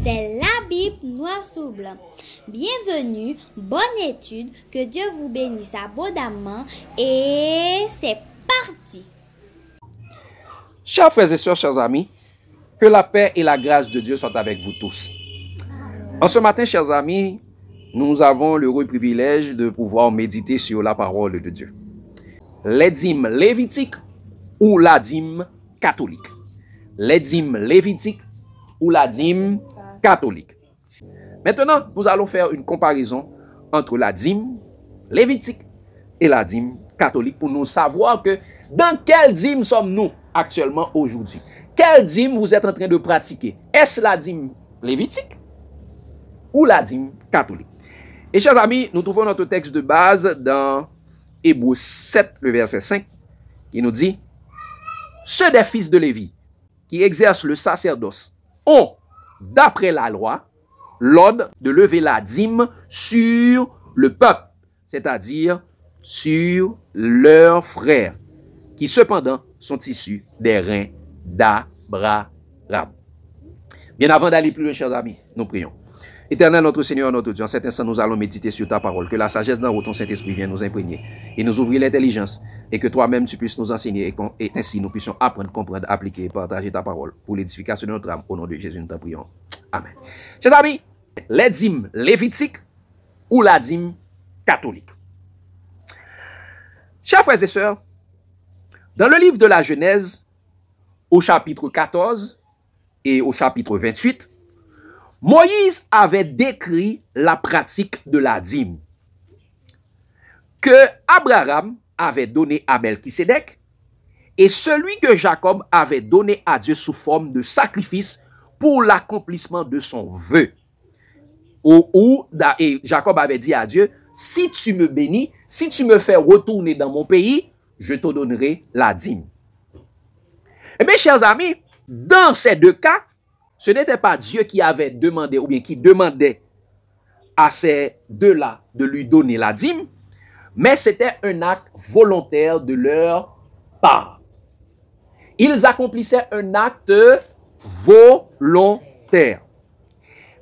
C'est la Bible noir sur blanc. Bienvenue, bonne étude, que Dieu vous bénisse abondamment et c'est parti. Chers frères et sœurs, chers amis, que la paix et la grâce de Dieu soient avec vous tous. En ce matin, chers amis, nous avons l'heureux privilège de pouvoir méditer sur la parole de Dieu. Les dîmes lévitiques ou la dîme catholique. Les dîmes lévitiques ou la dîme catholique. Maintenant, nous allons faire une comparaison entre la dîme lévitique et la dîme catholique pour nous savoir que dans quelle dîme sommes-nous actuellement aujourd'hui. Quelle dîme vous êtes en train de pratiquer? Est-ce la dîme lévitique ou la dîme catholique? Et chers amis, nous trouvons notre texte de base dans Hébreux 7, le verset 5, qui nous dit: ceux des fils de Lévi qui exercent le sacerdoce ont, d'après la loi, l'ordre de lever la dîme sur le peuple, c'est-à-dire sur leurs frères, qui cependant sont issus des reins d'Abraham. Bien avant d'aller plus loin, chers amis, nous prions. Éternel, notre Seigneur, notre Dieu, en cet instant, nous allons méditer sur ta parole. Que la sagesse d'un ton Saint-Esprit vienne nous imprégner et nous ouvrir l'intelligence, et que toi-même tu puisses nous enseigner et ainsi nous puissions apprendre, comprendre, appliquer et partager ta parole pour l'édification de notre âme. Au nom de Jésus, nous t'en prions. Amen. Chers amis, les dîmes lévitiques ou la dîme catholique. Chers frères et sœurs, dans le livre de la Genèse, au chapitre 14 et au chapitre 28, Moïse avait décrit la pratique de la dîme que Abraham avait donné à Melchisédek et celui que Jacob avait donné à Dieu sous forme de sacrifice pour l'accomplissement de son vœu. Et Jacob avait dit à Dieu: si tu me bénis, si tu me fais retourner dans mon pays, je te donnerai la dîme. Eh bien, chers amis, dans ces deux cas, ce n'était pas Dieu qui avait demandé ou bien qui demandait à ces deux-là de lui donner la dîme, mais c'était un acte volontaire de leur part. Ils accomplissaient un acte volontaire.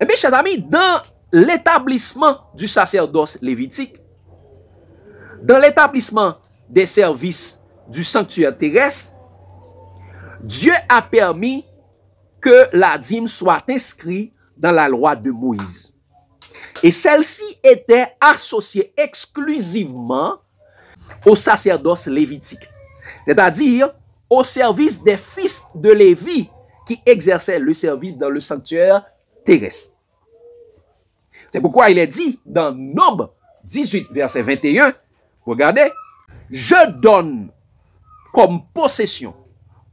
Eh bien, chers amis, dans l'établissement du sacerdoce lévitique, dans l'établissement des services du sanctuaire terrestre, Dieu a permis que la dîme soit inscrite dans la loi de Moïse. Et celle-ci était associée exclusivement au sacerdoce lévitique, c'est-à-dire au service des fils de Lévi qui exerçaient le service dans le sanctuaire terrestre. C'est pourquoi il est dit dans Nombre 18, verset 21, regardez: je donne comme possession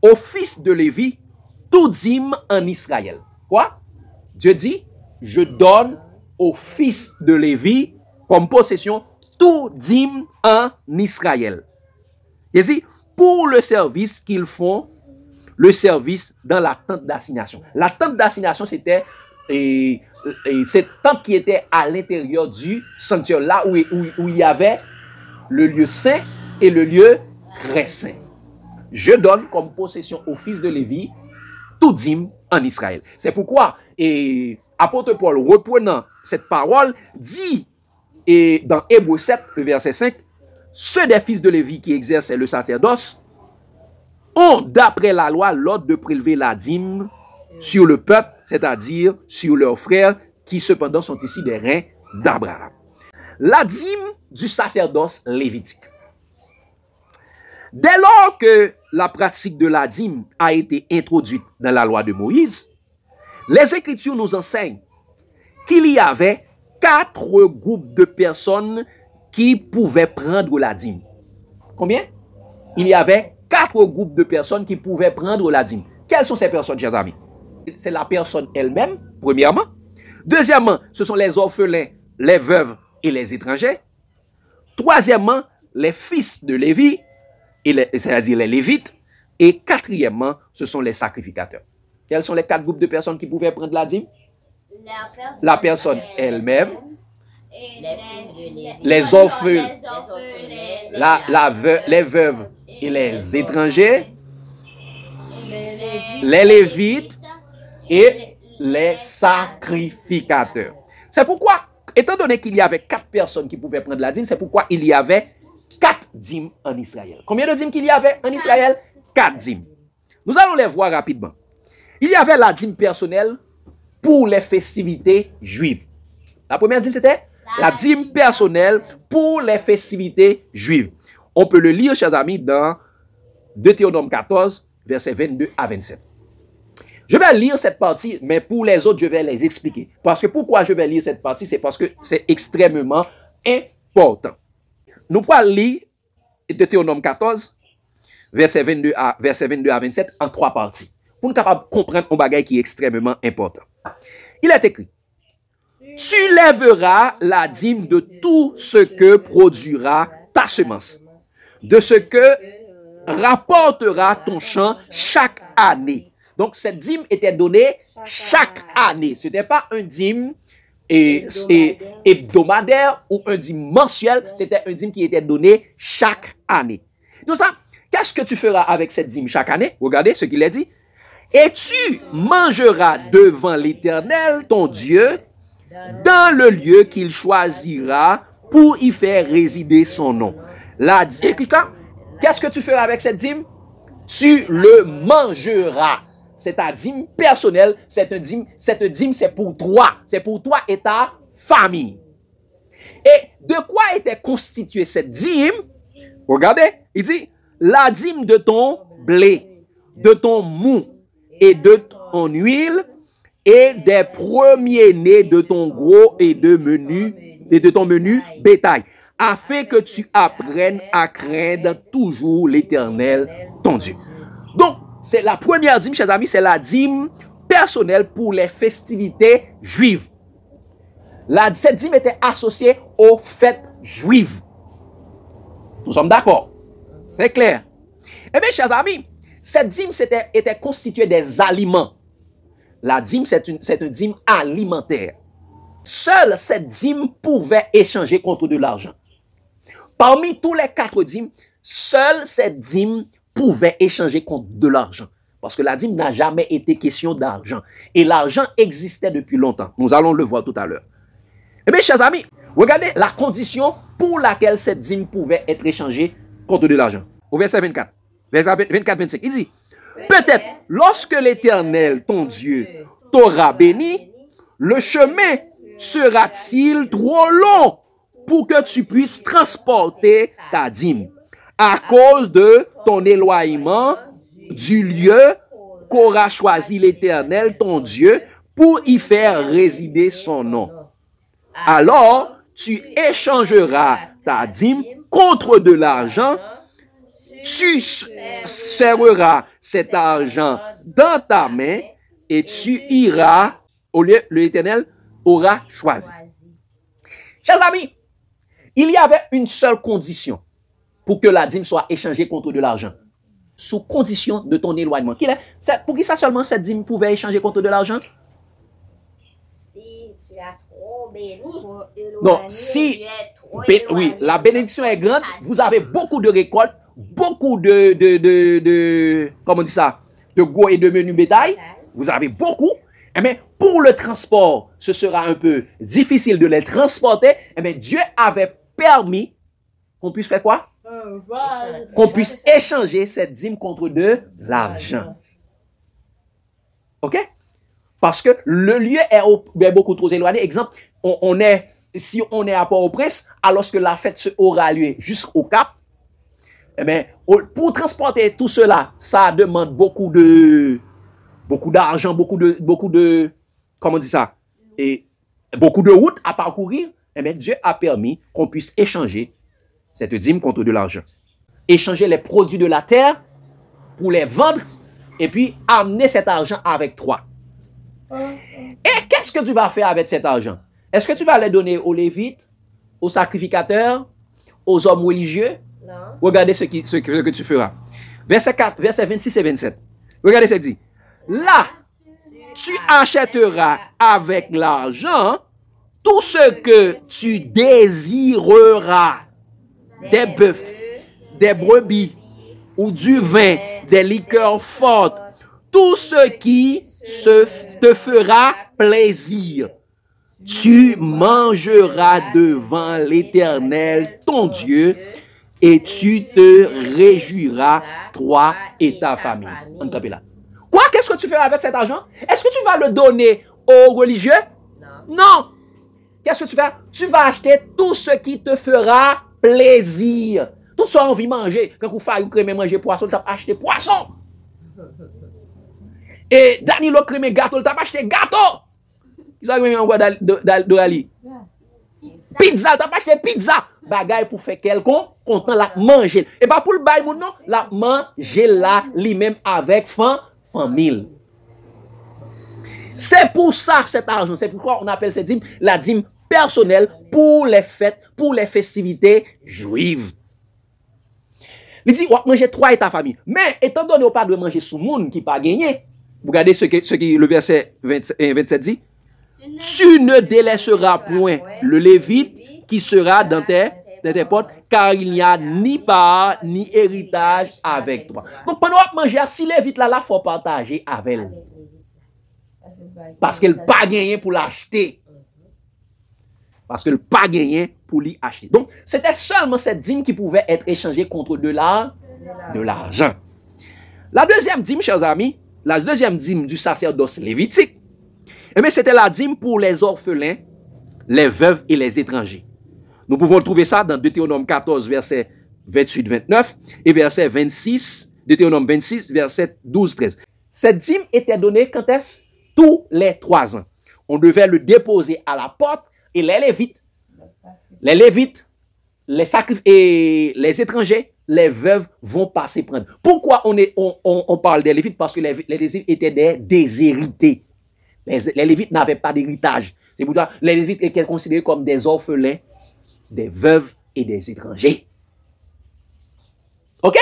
aux fils de Lévi tout dîme en Israël. Quoi? Dieu dit: je donne aux fils de Lévi comme possession tout dîme en Israël. Il dit: pour le service qu'ils font, le service dans la tente d'assignation. La tente d'assignation, c'était cette tente qui était à l'intérieur du sanctuaire, là où il y avait le lieu saint et le lieu très saint. Je donne comme possession aux fils de Lévi tout dîme en Israël. C'est pourquoi apôtre Paul, reprenant cette parole, dit dans Hébreux 7, le verset 5, ceux des fils de Lévi qui exerçaient le sacerdoce ont, d'après la loi, l'ordre de prélever la dîme sur le peuple, c'est-à-dire sur leurs frères, qui cependant sont ici des reins d'Abraham. La dîme du sacerdoce lévitique. Dès lors que la pratique de la dîme a été introduite dans la loi de Moïse, les Écritures nous enseignent qu'il y avait 4 groupes de personnes qui pouvaient prendre la dîme. Combien? Il y avait 4 groupes de personnes qui pouvaient prendre la dîme. Quelles sont ces personnes, chers amis? C'est la personne elle-même, premièrement. Deuxièmement, ce sont les orphelins, les veuves et les étrangers. Troisièmement, les fils de Lévi, c'est-à-dire les Lévites. Et quatrièmement, ce sont les sacrificateurs. Quels sont les 4 groupes de personnes qui pouvaient prendre la dîme? La personne elle-même, les orphelins, les veuves et les étrangers, les Lévites et les sacrificateurs. C'est pourquoi, étant donné qu'il y avait 4 personnes qui pouvaient prendre la dîme, c'est pourquoi il y avait 4 dîmes en Israël. Combien de dîmes qu'il y avait en Israël? 4 dîmes. Nous allons les voir rapidement. Il y avait la dîme personnelle pour les festivités juives. La première dîme, c'était la dîme personnelle pour les festivités juives. On peut le lire, chers amis, dans Deutéronome 14, versets 22 à 27. Je vais lire cette partie, mais pour les autres, je vais les expliquer. Parce que pourquoi je vais lire cette partie, c'est parce que c'est extrêmement important. Nous pourrons lire Deutéronome 14, versets 22 à 27 en 3 parties. Pour nous capables de comprendre un bagage qui est extrêmement important. Il est écrit: tu lèveras la dîme de tout ce que produira ta semence, de ce que rapportera ton champ chaque année. Donc, cette dîme était donnée chaque année. Ce n'était pas un dîme hebdomadaire ou un dîme mensuel. C'était un dîme qui était donné chaque année. Donc ça, qu'est-ce que tu feras avec cette dîme chaque année? Regardez ce qu'il a dit. Et tu mangeras devant l'Éternel, ton Dieu, dans le lieu qu'il choisira pour y faire résider son nom. La dîme, qu'est-ce que tu feras avec cette dîme? Tu le mangeras. C'est ta dîme personnelle. Cette dîme, c'est pour toi. C'est pour toi et ta famille. Et de quoi était constituée cette dîme? Regardez, il dit, la dîme de ton blé, de ton mou et de ton huile et des premiers-nés de ton gros et de ton menu bétail, afin que tu apprennes à craindre toujours l'Éternel, ton Dieu. Donc, c'est la première dîme, chers amis, c'est la dîme personnelle pour les festivités juives. Cette dîme était associée aux fêtes juives. Nous sommes d'accord? C'est clair. Eh bien, chers amis, cette dîme était constituée des aliments. La dîme, c'est une dîme alimentaire. Seule cette dîme pouvait échanger contre de l'argent. Parmi tous les 4 dîmes, seule cette dîme pouvait échanger contre de l'argent. Parce que la dîme n'a jamais été question d'argent. Et l'argent existait depuis longtemps. Nous allons le voir tout à l'heure. Eh bien, chers amis, regardez la condition pour laquelle cette dîme pouvait être échangée contre de l'argent. Au verset 24, verset 24-25, il dit, peut-être lorsque l'Éternel, ton Dieu, t'aura béni, le chemin sera-t-il trop long pour que tu puisses transporter ta dîme à cause de ton éloignement du lieu qu'aura choisi l'Éternel, ton Dieu, pour y faire résider son nom. Alors, tu échangeras ta dîme contre de l'argent, tu serreras cet argent dans ta main et tu iras au lieu que l'Éternel aura choisi. Chers amis, il y avait une seule condition pour que la dîme soit échangée contre de l'argent. Sous condition de ton éloignement. Pour qui ça seulement cette dîme pouvait échanger contre de l'argent? Si tu as trop béni. Non, si oui, la bénédiction est grande, vous avez beaucoup de récoltes, beaucoup comment on dit ça, de gros et de menus bétail, vous avez beaucoup, mais pour le transport, ce sera un peu difficile de les transporter, mais Dieu avait permis qu'on puisse faire quoi? Qu'on puisse échanger cette dîme contre de l'argent. OK? Parce que le lieu est beaucoup trop éloigné. Exemple, si on est à Port-au-Prince, alors que la fête aura lieu jusqu'au Cap, pour transporter tout cela, ça demande beaucoup d'argent, beaucoup de, comment on dit ça? Et beaucoup de routes à parcourir. Dieu a permis qu'on puisse échanger cette dîme contre de l'argent. Échanger les produits de la terre pour les vendre et puis amener cet argent avec toi. Et qu'est-ce que tu vas faire avec cet argent? Est-ce que tu vas les donner aux Lévites, aux sacrificateurs, aux hommes religieux? Non. Regardez ce que tu feras. Verset 26 et 27. Regardez ce qu'il dit. Là, tu achèteras avec l'argent tout ce que tu désireras. Des bœufs, des brebis ou du vin, des liqueurs fortes, tout ce qui te fera plaisir. Tu mangeras devant l'Éternel, ton Dieu, et tu te réjouiras, toi et ta famille. On tape là. Quoi? Qu'est-ce que tu fais avec cet argent? Est-ce que tu vas le donner aux religieux? Non. Qu'est-ce que tu fais? Tu vas acheter tout ce qui te fera plaisir. Tout ce que tu as envie de manger. Quand vous faites manger poisson, tu as acheté poisson. Et Danilo crème gâteau, tu as acheté gâteau. Qui ça que Ali? Pizza, tu as acheté pizza. Bagay pour faire quelqu'un content la manger. Et pas pour le bail non, la manger là lui-même avec famille. C'est pour ça cet argent, c'est pourquoi on appelle cette dîme la dîme personnelle pour les fêtes, pour les festivités juives. Il dit, on manger toi et ta famille. Mais étant donné qu'on pas de manger sous monde qui pas gagné, vous regardez ce que le verset 27 dit. Tu ne délaisseras point le Lévite qui sera dans tes portes, car il n'y a ni part ni héritage avec toi. Donc pendant qu'on manger, si Lévite là, faut partager avec elle. Parce qu'elle n'a pas gagné pour l'acheter. Parce qu'elle n'a pas gagné pour l'y acheter. Donc, c'était seulement cette dîme qui pouvait être échangée contre de l'argent. La deuxième dîme, chers amis, la deuxième dîme du sacerdoce lévitique, c'était la dîme pour les orphelins, les veuves et les étrangers. Nous pouvons trouver ça dans Deutéronome 14, verset 28-29 et verset 26, Deutéronome 26, verset 12-13. Cette dîme était donnée quand est-ce? Tous les 3 ans. On devait le déposer à la porte et les Lévites, les étrangers, les veuves vont passer prendre. Pourquoi on parle des Lévites? Parce que les Lévites étaient des déshérités. Les Lévites n'avaient pas d'héritage. C'est pourquoi les Lévites étaient considérés comme des orphelins, des veuves et des étrangers. OK?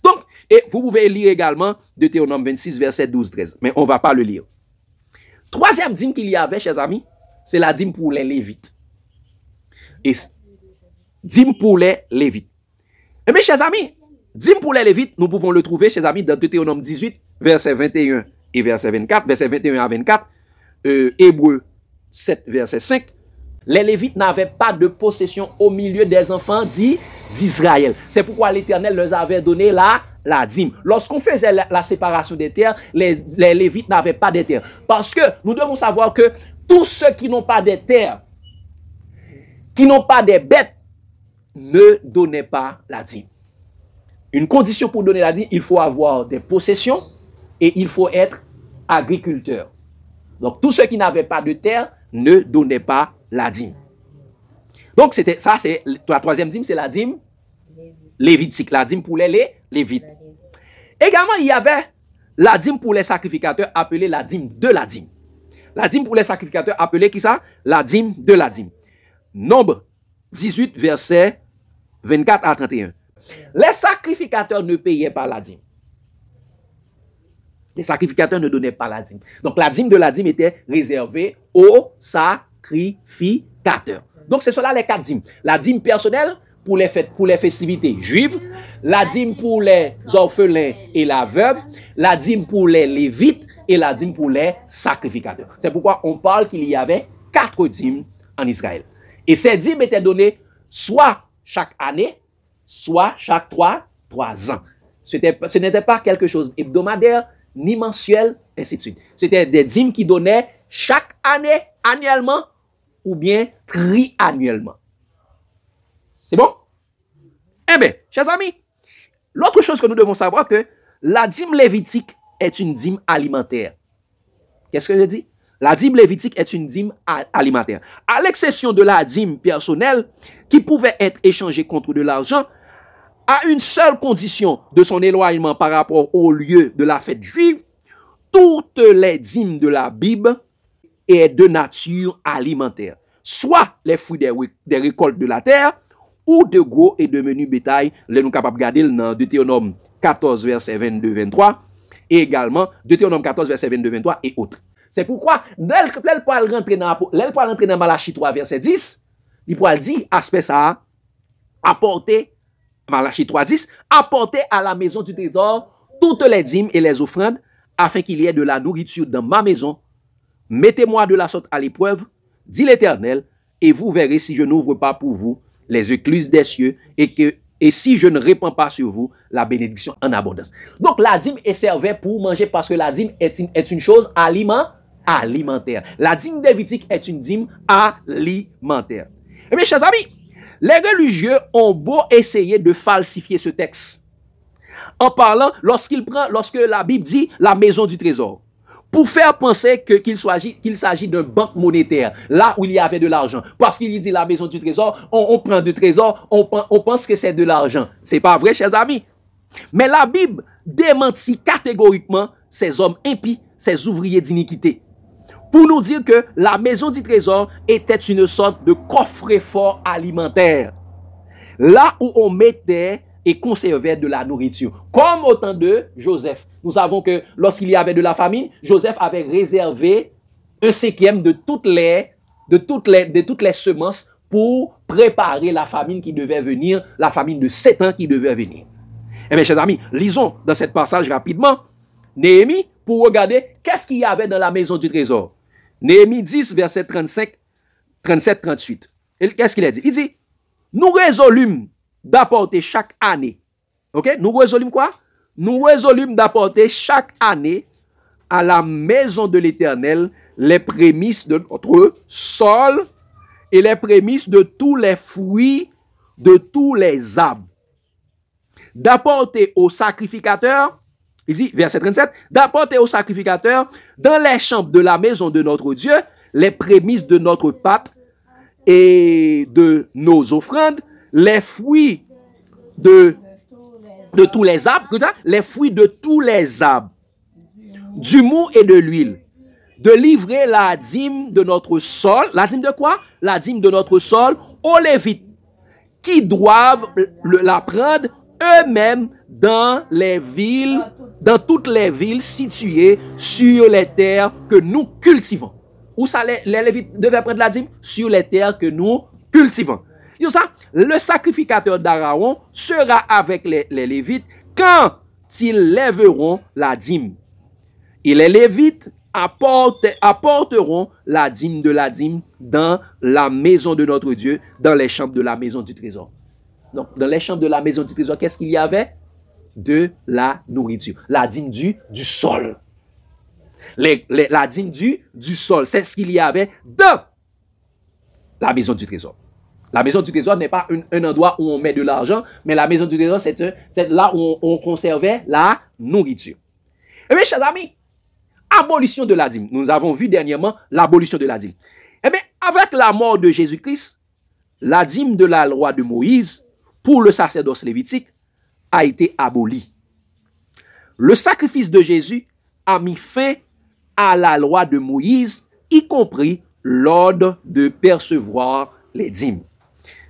Donc, et vous pouvez lire également Deutéronome 26, verset 12-13. Mais on ne va pas le lire. Troisième dîme qu'il y avait, chers amis, c'est la dîme pour les Lévites. Et dîme pour les Lévites. Et mes chers amis, dîme pour les Lévites, nous pouvons le trouver, chers amis, dans Deutéronome 18, verset 21 et verset 24, verset 21 à 24, Hébreux 7, verset 5. Les Lévites n'avaient pas de possession au milieu des enfants d'Israël. C'est pourquoi l'Éternel leur avait donné la dîme. Lorsqu'on faisait la séparation des terres, les Lévites n'avaient pas de terres. Parce que nous devons savoir que tous ceux qui n'ont pas de terres, qui n'ont pas de bêtes, ne donnaient pas la dîme. Une condition pour donner la dîme, il faut avoir des possessions et il faut être agriculteur. Donc tous ceux qui n'avaient pas de terre ne donnaient pas la dîme. Donc c'est la troisième dîme, c'est la dîme lévitique, la dîme pour les Lévites. Également, il y avait la dîme pour les sacrificateurs appelée la dîme de la dîme. La dîme pour les sacrificateurs appelée qui ça? La dîme de la dîme. Nombre 18, versets 24 à 31. Les sacrificateurs ne payaient pas la dîme. Les sacrificateurs ne donnaient pas la dîme. Donc la dîme de la dîme était réservée aux sacrificateurs. Donc c'est cela les 4 dîmes. La dîme personnelle pour les festivités juives, la dîme pour les orphelins et la veuve, la dîme pour les Lévites et la dîme pour les sacrificateurs. C'est pourquoi on parle qu'il y avait 4 dîmes en Israël. Et ces dîmes étaient données soit chaque année, soit chaque 3 ans. Ce n'était pas quelque chose hebdomadaire, ni mensuel, ainsi de suite. C'était des dîmes qui donnaient chaque année, annuellement, ou bien triannuellement. C'est bon? Eh bien, chers amis, l'autre chose que nous devons savoir, que la dîme lévitique est une dîme alimentaire. Qu'est-ce que je dis? La dîme lévitique est une dîme alimentaire. À l'exception de la dîme personnelle, qui pouvait être échangée contre de l'argent, à une seule condition de son éloignement par rapport au lieu de la fête juive, toutes les dîmes de la Bible est de nature alimentaire. Soit les fruits des récoltes de la terre, ou de gros et de menus bétail, nous sommes capables de regarder dans Deutéronome 14, verset 22-23, et également Deutéronome 14, verset 22-23 et autres. C'est pourquoi, l'elle peut rentrer dans Malachie 3, verset 10, il peut dire, aspect ça, apporter, Malachie 3, 10, apporter à la maison du trésor toutes les dîmes et les offrandes afin qu'il y ait de la nourriture dans ma maison. Mettez-moi de la sorte à l'épreuve, dit l'Éternel, et vous verrez si je n'ouvre pas pour vous les écluses des cieux et si je ne répands pas sur vous la bénédiction en abondance. Donc la dîme est servie pour manger parce que la dîme est une chose alimentaire. La dîme lévitique est une dîme alimentaire. Eh bien, chers amis, les religieux ont beau essayer de falsifier ce texte en parlant, lorsque la Bible dit la maison du trésor, pour faire penser qu'il s'agit d'un banque monétaire, là où il y avait de l'argent. Parce qu'il dit la maison du trésor, on prend du trésor, on pense que c'est de l'argent. C'est pas vrai, chers amis. Mais la Bible démentit catégoriquement ces hommes impies, ces ouvriers d'iniquité, pour nous dire que la maison du trésor était une sorte de coffre-fort alimentaire, là où on mettait et conservait de la nourriture, comme au temps de Joseph. Nous savons que lorsqu'il y avait de la famine, Joseph avait réservé 1/5 de toutes les semences pour préparer la famine qui devait venir, la famine de 7 ans qui devait venir. Eh bien, chers amis, lisons dans ce passage rapidement Néhémie pour regarder qu'est-ce qu'il y avait dans la maison du trésor. Néhémie 10, verset 37-38. Qu'est-ce qu'il a dit? Il dit, nous résolûmes d'apporter chaque année. Ok? Nous résolûmes quoi? Nous résolûmes d'apporter chaque année à la maison de l'Éternel les prémices de notre sol et les prémices de tous les fruits de tous les arbres. D'apporter au sacrificateur, il dit, verset 37, d'apporter au sacrificateur dans les chambres de la maison de notre Dieu les prémices de notre pâte et de nos offrandes, les fruits de tous les arbres, les fruits de tous les arbres, du mou et de l'huile, de livrer la dîme de notre sol. La dîme de quoi? La dîme de notre sol aux Lévites, qui doivent la prendre eux-mêmes dans toutes les villes situées sur les terres que nous cultivons. Où ça, les Lévites devaient prendre la dîme? Sur les terres que nous cultivons. Ça, le sacrificateur d'Aaron sera avec les Lévites quand ils lèveront la dîme. Et les Lévites apporteront la dîme de la dîme dans la maison de notre Dieu, dans les chambres de la maison du trésor. Donc, dans les chambres de la maison du trésor, qu'est-ce qu'il y avait? De la nourriture. La dîme du sol. La dîme du sol, c'est ce qu'il y avait dans la maison du trésor. La maison du trésor n'est pas un endroit où on met de l'argent, mais la maison du trésor, c'est là où on conservait la nourriture. Eh bien, chers amis, abolition de la dîme. Nous avons vu dernièrement l'abolition de la dîme. Eh bien, avec la mort de Jésus-Christ, la dîme de la loi de Moïse pour le sacerdoce lévitique a été abolie. Le sacrifice de Jésus a mis fin à la loi de Moïse, y compris l'ordre de percevoir les dîmes.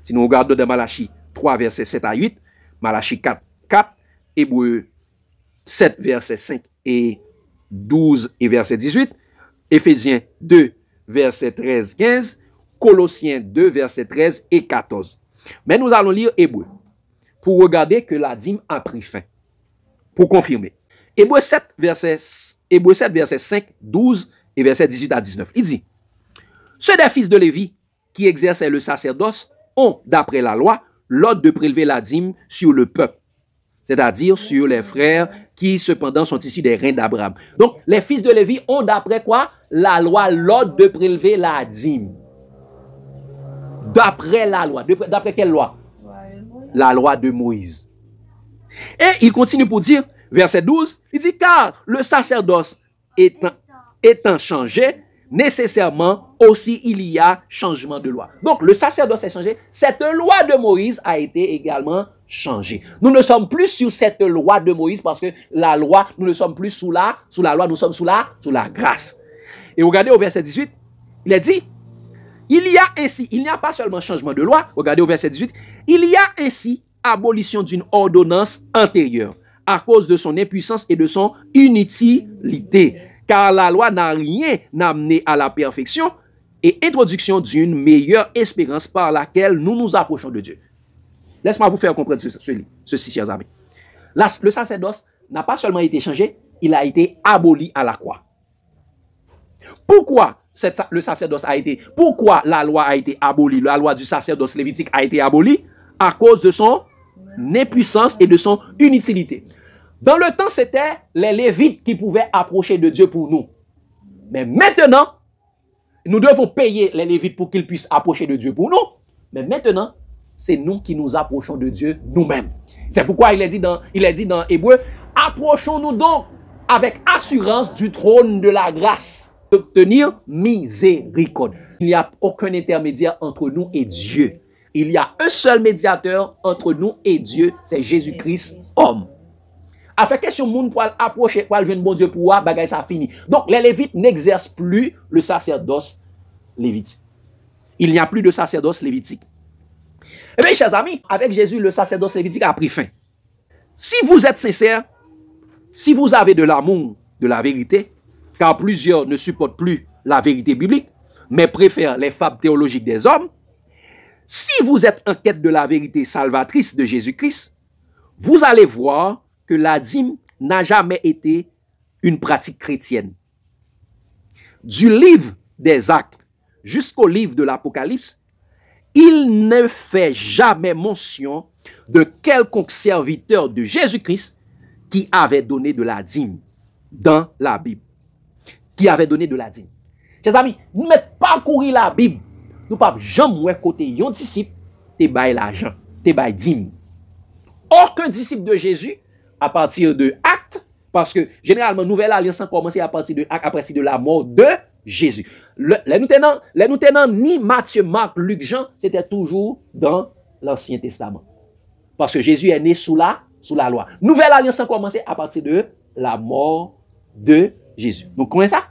Si nous regardons dans Malachie 3, versets 7 à 8, Malachie 4, 4, Hébreux 7, versets 5 et 12 et verset 18, Éphésiens 2, verset 13, 15, Colossiens 2, verset 13 et 14. Mais nous allons lire Hébreux pour regarder que la dîme a pris fin. Pour confirmer. Hébreux 7, verset 5, 12 et verset 18 à 19. Il dit, ceux des fils de Lévi qui exerçaient le sacerdoce ont, d'après la loi, l'ordre de prélever la dîme sur le peuple, c'est-à-dire sur les frères qui, cependant, sont issus des reins d'Abraham. Donc, les fils de Lévi ont, d'après quoi? La loi, l'ordre de prélever la dîme. D'après la loi. D'après quelle loi? La loi de Moïse. Et il continue pour dire, verset 12, il dit, car le sacerdoce étant changé, nécessairement aussi il y a changement de loi. Donc le sacerdoce est changé. Cette loi de Moïse a été également changée. Nous ne sommes plus sur cette loi de Moïse parce que la loi, nous ne sommes plus sous la loi, nous sommes sous la grâce. Et regardez au verset 18, il est dit, il n'y a pas seulement changement de loi, regardez au verset 18, il y a ainsi abolition d'une ordonnance antérieure à cause de son impuissance et de son inutilité. Car la loi n'a rien amené à la perfection et introduction d'une meilleure espérance par laquelle nous nous approchons de Dieu. Laisse-moi vous faire comprendre ceci, chers amis. Le sacerdoce n'a pas seulement été changé, il a été aboli à la croix. Pourquoi le sacerdoce a été, pourquoi la loi a été abolie, la loi du sacerdoce lévitique a été abolie? À cause de son impuissance et de son inutilité. Dans le temps, c'était les Lévites qui pouvaient approcher de Dieu pour nous. Mais maintenant, nous devons payer les Lévites pour qu'ils puissent approcher de Dieu pour nous. Mais maintenant, c'est nous qui nous approchons de Dieu nous-mêmes. C'est pourquoi il est dit dans Hébreu, approchons-nous donc avec assurance du trône de la grâce, d'obtenir miséricorde. Il n'y a aucun intermédiaire entre nous et Dieu. Il y a un seul médiateur entre nous et Dieu, c'est Jésus-Christ, homme. Avec question monde pour approcher, pour jeune bon Dieu pour voir, bagay ça fini. Donc les Lévites n'exercent plus le sacerdoce lévitique. Il n'y a plus de sacerdoce lévitique. Eh bien, chers amis, avec Jésus, le sacerdoce lévitique a pris fin. Si vous êtes sincère, si vous avez de l'amour de la vérité, car plusieurs ne supportent plus la vérité biblique, mais préfèrent les fables théologiques des hommes, si vous êtes en quête de la vérité salvatrice de Jésus-Christ, vous allez voir que la dîme n'a jamais été une pratique chrétienne. Du livre des Actes jusqu'au livre de l'Apocalypse, il ne fait jamais mention de quelconque serviteur de Jésus-Christ qui avait donné de la dîme dans la Bible. Qui avait donné de la dîme. Chers amis, nous ne mettons pas courir la Bible. Nous ne pouvons jamais côté yon disciple, te bail l'argent, te bail dîme. Aucun disciple de Jésus, à partir de Actes, parce que généralement, Nouvelle Alliance a commencé à partir de Actes, à partir de la mort de Jésus. Les nous tenants, ni Matthieu, Marc, Luc, Jean, c'était toujours dans l'Ancien Testament. Parce que Jésus est né sous la loi. Nouvelle Alliance a commencé à partir de la mort de Jésus. Vous connaissez ça?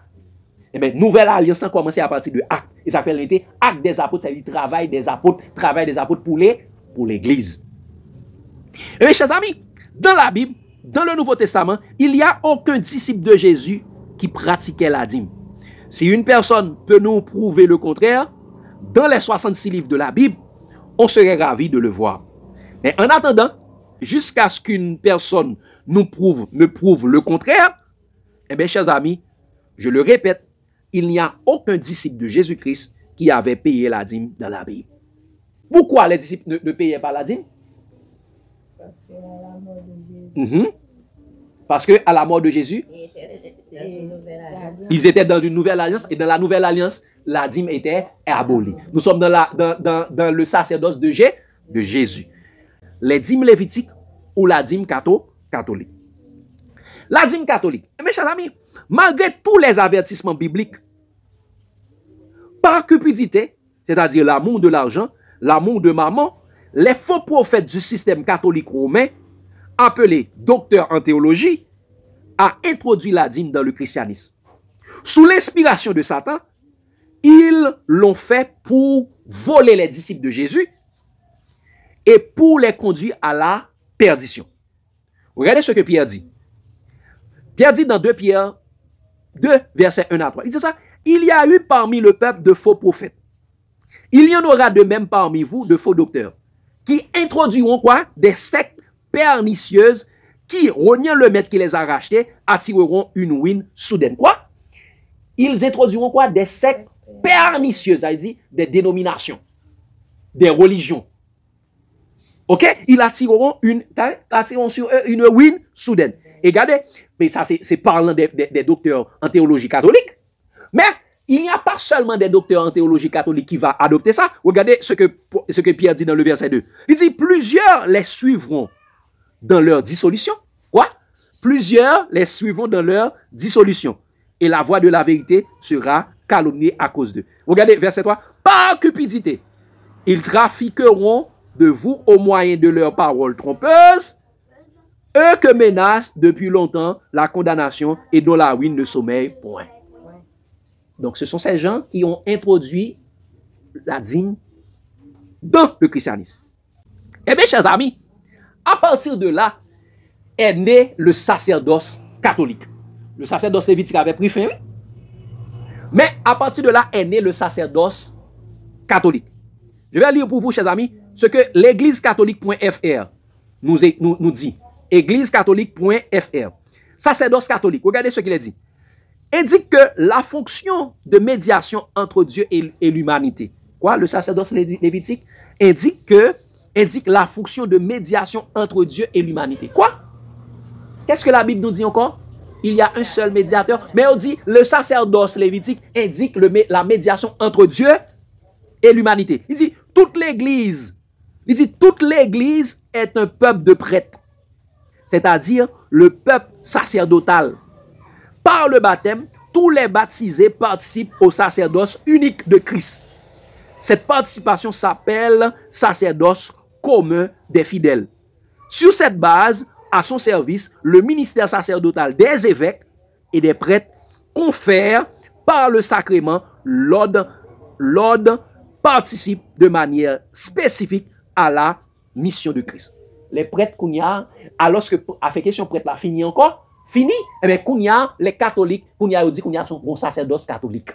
Eh bien, Nouvelle Alliance a commencé à partir de Actes. Et ça fait l'unité. Actes des apôtres, ça veut dire travail des apôtres pour l'Église. Et mes chers amis, dans la Bible, dans le Nouveau Testament, il n'y a aucun disciple de Jésus qui pratiquait la dîme. Si une personne peut nous prouver le contraire, dans les 66 livres de la Bible, on serait ravi de le voir. Mais en attendant, jusqu'à ce qu'une personne me prouve le contraire, eh bien, chers amis, je le répète, il n'y a aucun disciple de Jésus-Christ qui avait payé la dîme dans la Bible. Pourquoi les disciples ne payaient pas la dîme? Parce que à la mort de Jésus, ils étaient dans une nouvelle alliance et dans la nouvelle alliance, la dîme était abolie. Nous sommes dans le sacerdoce de Jésus. Les dîmes lévitiques ou la dîme catholique. La dîme catholique. Mes chers amis, malgré tous les avertissements bibliques, par cupidité, c'est-à-dire l'amour de l'argent, l'amour de maman, les faux prophètes du système catholique romain, appelés docteurs en théologie, a introduit la dîme dans le christianisme. Sous l'inspiration de Satan, ils l'ont fait pour voler les disciples de Jésus et pour les conduire à la perdition. Regardez ce que Pierre dit. Pierre dit dans 2 Pierre 2, versets 1 à 3. Il dit ça. Il y a eu parmi le peuple de faux prophètes. Il y en aura de même parmi vous de faux docteurs qui introduiront quoi? Des sectes pernicieuses qui, rognant le maître qui les a rachetés, attireront une ruine soudaine. Quoi? Ils introduiront quoi? Des sectes pernicieuses, ça veut dire des dénominations, des religions. Ok? Ils attireront sur eux une ruine soudaine. Et regardez, mais ça c'est parlant des docteurs en théologie catholique. Mais il n'y a pas seulement des docteurs en théologie catholique qui vont adopter ça. Regardez ce que Pierre dit dans le verset 2. Il dit, plusieurs les suivront dans leur dissolution. Quoi? Plusieurs les suivront dans leur dissolution. Et la voix de la vérité sera calomniée à cause d'eux. Regardez verset 3. Par cupidité, ils trafiqueront de vous au moyen de leurs paroles trompeuses, eux que menace depuis longtemps la condamnation et dont la ruine ne sommeille point. Donc, ce sont ces gens qui ont introduit la dîme dans le christianisme. Eh bien, chers amis, à partir de là est né le sacerdoce catholique. Le sacerdoce lévitique avait pris fin, oui. Mais à partir de là est né le sacerdoce catholique. Je vais lire pour vous, chers amis, ce que l'église catholique.fr nous dit. Église catholique.fr. sacerdoce catholique, regardez ce qu'il a dit. Indique que la fonction de médiation entre Dieu et l'humanité, quoi, le sacerdoce lévitique indique la fonction de médiation entre Dieu et l'humanité. Quoi? Qu'est-ce que la Bible nous dit encore? Il y a un seul médiateur, mais on dit le sacerdoce lévitique indique la médiation entre Dieu et l'humanité. Il dit toute l'Église est un peuple de prêtres, c'est-à-dire le peuple sacerdotal. Par le baptême, tous les baptisés participent au sacerdoce unique de Christ. Cette participation s'appelle sacerdoce commun des fidèles. Sur cette base, à son service, le ministère sacerdotal des évêques et des prêtres confère par le sacrement l'ordre participe de manière spécifique à la mission de Christ. Les prêtres Kounia, alors que la question prêtre là fini encore, fini, eh bien Kounia, les catholiques, Kounia dit Kounia sont bon sacerdoce catholique.